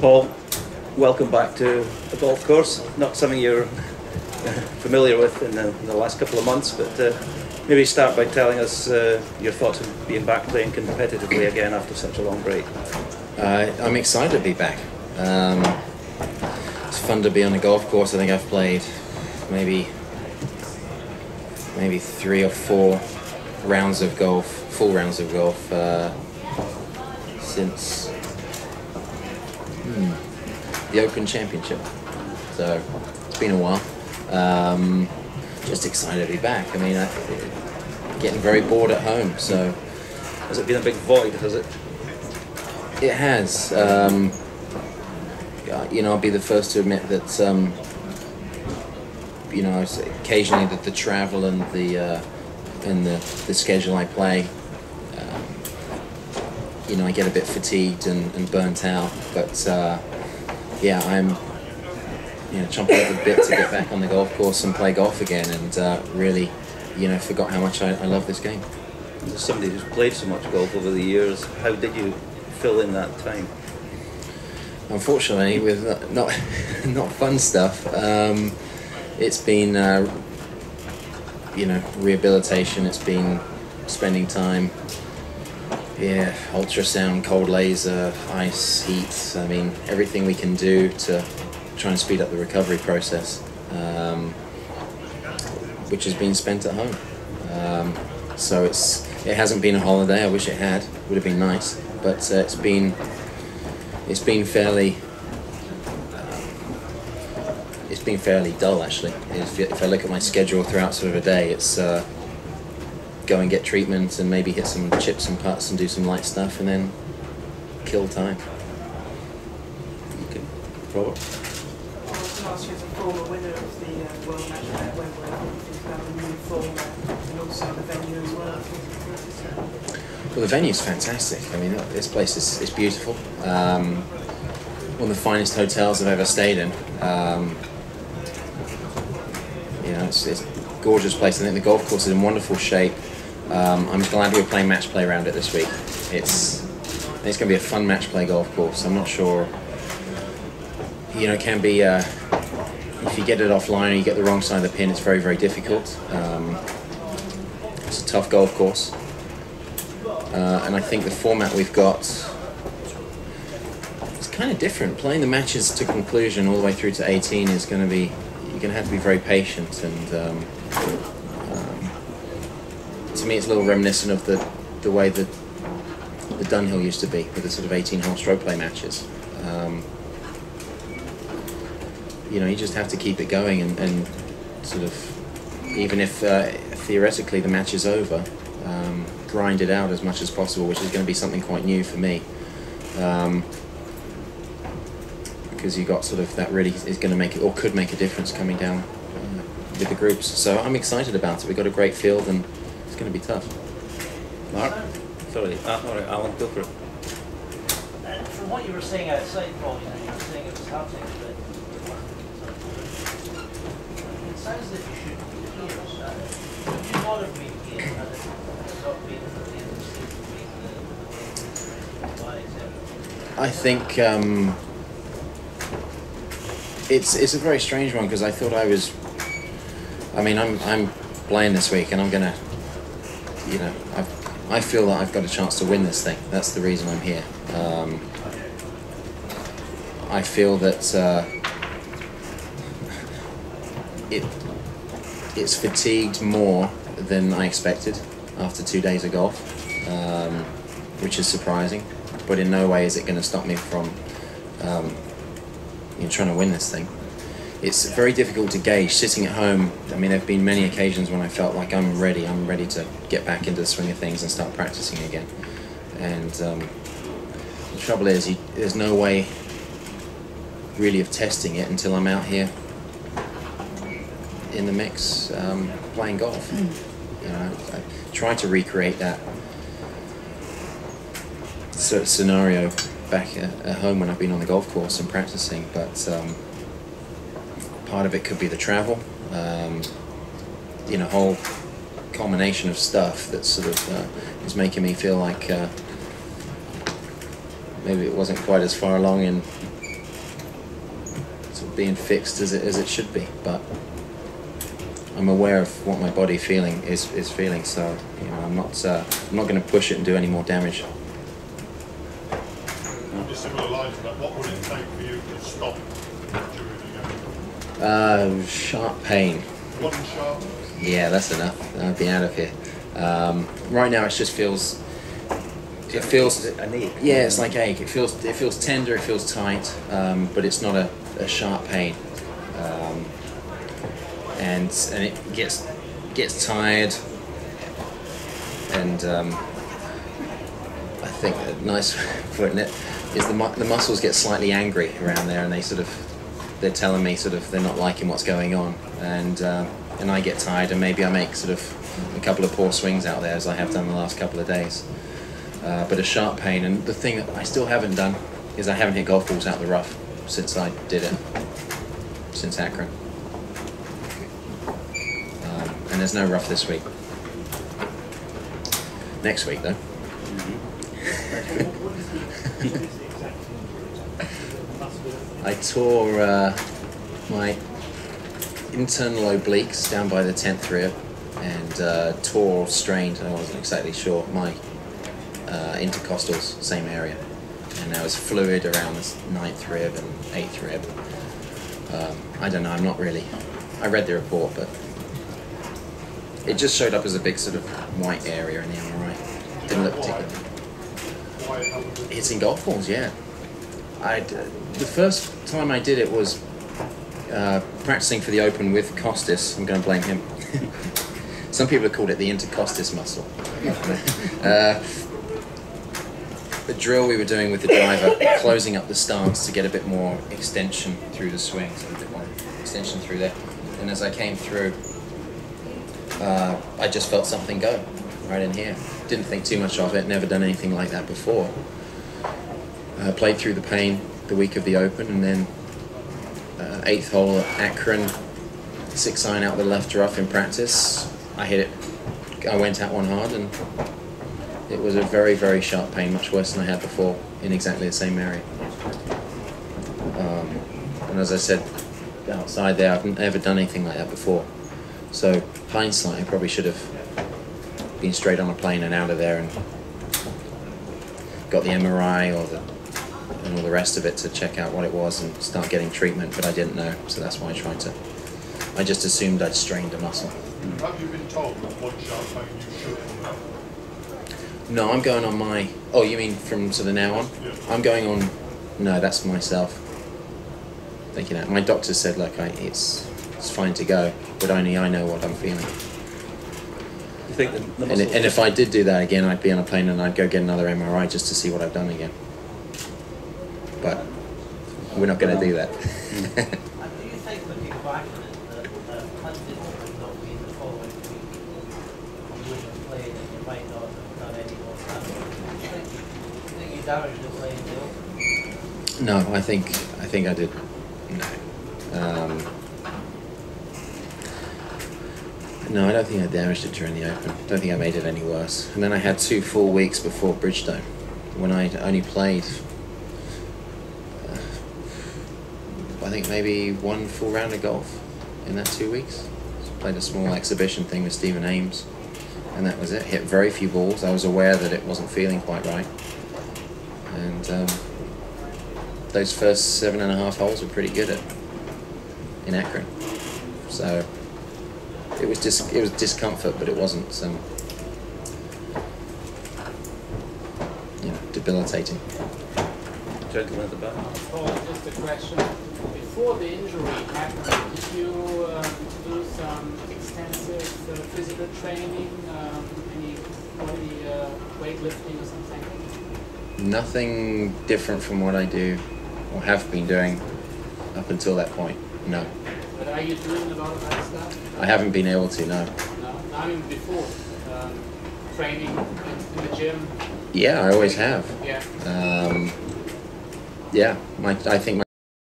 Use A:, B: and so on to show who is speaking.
A: Paul, welcome back to the golf course. Not something you're familiar with in the last couple of months, but maybe start by telling us your thoughts on being back playing competitively again after such a long break.
B: I'm excited to be back. It's fun to be on the golf course. I think I've played maybe 3 or 4 rounds of golf, full rounds of golf, since the Open Championship. So it's been a while. Just excited to be back. I mean, getting very bored at home. So
A: has it been a big void? Has it?
B: It has. I'll be the first to admit that. Occasionally the travel and the schedule I play. I get a bit fatigued and burnt out, but I'm chomping at the bit to get back on the golf course and play golf again, and really, forgot how much I love this game.
A: As somebody who's played so much golf over the years, how did you fill in that time?
B: Unfortunately, with not fun stuff. It's been rehabilitation. It's been spending time. Yeah, ultrasound, cold laser, ice, heat. I mean, everything we can do to try and speed up the recovery process, which has been spent at home. So it hasn't been a holiday. I wish it had. Would have been nice, but it's been fairly dull, actually. If I look at my schedule throughout sort of a day, it's go and get treatment and maybe hit some chips and putts and do some light stuff and then kill time.
A: Okay. Robert?
C: Last year's a former winner of the World Match Play at Wembley. Think about the new format and also the venue as well.
B: Well, the venue's fantastic. I mean, this place is beautiful. One of the finest hotels I've ever stayed in. It's a gorgeous place. I think the golf course is in wonderful shape. I'm glad we're playing match play around it this week. It's going to be a fun match play golf course. I'm not sure. It can be if you get it offline or you get the wrong side of the pin, it's very, very difficult. It's a tough golf course, and I think the format we've got is kind of different. Playing the matches to conclusion all the way through to 18 is going to be. You're going to have to be very patient, and to me it's a little reminiscent of the way that the Dunhill used to be, with the sort of 18-hole stroke play matches. You just have to keep it going and sort of, even if theoretically the match is over, grind it out as much as possible, which is going to be something quite new for me. Because you got sort of that really is going to make it, or could make a difference coming down with the groups. So I'm excited about it. We've got a great field and it's going to be tough.
A: Mark? Sorry, all right, Alan, go for it.
D: From what you were saying outside, Paul, you were saying it was happening, but it sounds as if you should be here. Would you not have been here had it not been for the industry to make the
B: I think it's a very strange one, because I thought I'm playing this week and I'm gonna, I feel that I've got a chance to win this thing. That's the reason I'm here. I feel that it's fatigued more than I expected after 2 days of golf, which is surprising, but in no way is it going to stop me from trying to win this thing. It's very difficult to gauge sitting at home. I mean, there have been many occasions when I felt like I'm ready to get back into the swing of things and start practicing again. And the trouble is, there's no way really of testing it until I'm out here in the mix, playing golf. I try to recreate that sort of scenario back at home when I've been on the golf course and practicing, but part of it could be the travel, whole culmination of stuff that sort of is making me feel like maybe it wasn't quite as far along in sort of being fixed as it should be, but I'm aware of what my body is feeling, so you know, I'm not going to push it and do any more damage.
E: A similar line to that, what would it take for you to stop during the game?
B: Sharp pain.
E: One sharp?
B: Yeah, that's enough. I'll be out of here. Right now, it just feels. It feels
A: an ache.
B: Yeah, it's like ache. It feels tender. It feels tight, but it's not a sharp pain. And it gets tired, and I think a nice putting it is the muscles get slightly angry around there, and they're telling me they're not liking what's going on, and I get tired, and maybe I make a couple of poor swings out there, as I have done the last couple of days. But a sharp pain, and the thing that I still haven't done is I haven't hit golf balls out the rough since I did it, since Akron. And there's no rough this week. Next week, though. I tore my internal obliques down by the 10th rib, and strained, I wasn't exactly sure, my intercostals, same area. And there was fluid around the 9th rib and 8th rib. I don't know, I'm not really... I read the report, but it just showed up as a big white area in the MRI. Didn't look particularly... Hitting golf balls, yeah. The first time I did it was practicing for the Open with Costis. I'm going to blame him. Some people have called it the intercostis muscle. The drill we were doing with the driver, closing up the stance to get a bit more extension through the swing, so a bit more extension through there. And as I came through, I just felt something go right in here. Didn't think too much of it, never done anything like that before. Played through the pain the week of the Open, and then 8th hole at Akron, 6-iron out the left rough in practice. I hit it, I went out one hard, and it was a very, very sharp pain, much worse than I had before, in exactly the same area. And as I said outside there, I've never done anything like that before. So, hindsight, I probably should have been straight on a plane and out of there and got the MRI and all the rest of it to check out what it was and start getting treatment, but I didn't know, so that's why I just assumed I'd strained a muscle.
E: Have you been told that one sharp pain you should have?
B: No, I'm going on my... Oh, you mean from now on?
E: Yeah.
B: I'm going on... No, that's myself. Thinking that. My doctor said, look, it's fine to go, but only I know what I'm feeling.
A: You think the muscles...
B: And if I did do that again, I'd be on a plane and I'd go get another MRI just to see what I've done again. But we're not going to do that.
D: And do you think when you go back in it, that had this not been the following week, you wouldn't have played and you might not have done any more damage? Do you think you damaged the playing the Open?
B: No, I think I did. No, I don't think I damaged it during the Open. I don't think I made it any worse. And then I had 2 full weeks before Bridgestone, when I only played, I think maybe 1 full round of golf in that 2 weeks. So played a small exhibition thing with Stephen Ames, and that was it. Hit very few balls. I was aware that it wasn't feeling quite right. And those first 7.5 holes were pretty good in Akron. So it was discomfort, but it wasn't debilitating.
A: Gentleman at the back.
F: Oh, just a question. Before the injury happened, did you do some extensive physical training, any body weightlifting or something?
B: Nothing different from what I do or have been doing up until that point, no.
F: But are you doing a lot of that stuff?
B: I haven't been able to, no.
F: No, I mean before, training in the gym?
B: Yeah, I always have.
F: Yeah.
B: Yeah, I think